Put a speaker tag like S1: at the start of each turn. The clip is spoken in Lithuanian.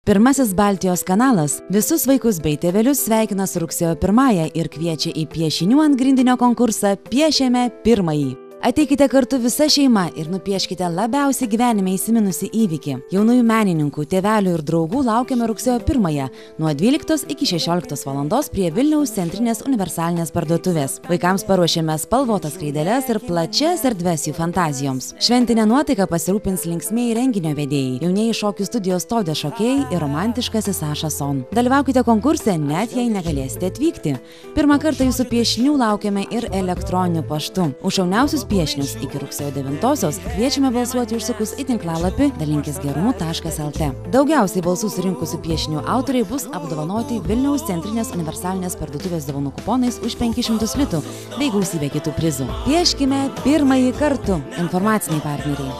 S1: Pirmasis Baltijos kanalas visus vaikus bei tėvelius sveikina su rugsėjo 1 ir kviečia į piešinių ant grindinio konkursą Piešiame pirmąjį. Ateikite kartu visa šeima ir nupieškite labiausiai gyvenime įsiminusi įvykį. Jaunųjų menininkų, tėvelių ir draugų laukiame rugsėjo 1 nuo 12 iki 16 valandos prie Vilniaus centrinės universalinės parduotuvės. Vaikams paruošėme spalvotas kreideles ir plačias erdves jų fantazijoms. Šventinę nuotaiką pasirūpins linksmieji renginio vedėjai, jaunieji šokių studijos Todė šokėjai ir romantiškasis Saša Son. Dalyvaukite konkurse, net jei negalėsite atvykti. Pirmą kartą jūsų piešinių laukiame ir elektroniniu paštu. Už šauniausius piešinius iki rugsėjo 9-osios kviečiame balsuoti užsukus į tinklalapį dalinkisgerumu.lt. Daugiausiai balsų surinkusių piešinių autoriai bus apdovanoti Vilniaus centrinės universalinės parduotuvės dovanų kuponais už 500 litų bei gausybė kitų prizų. Pieškime pirmąjį kartu. Informaciniai partneriai.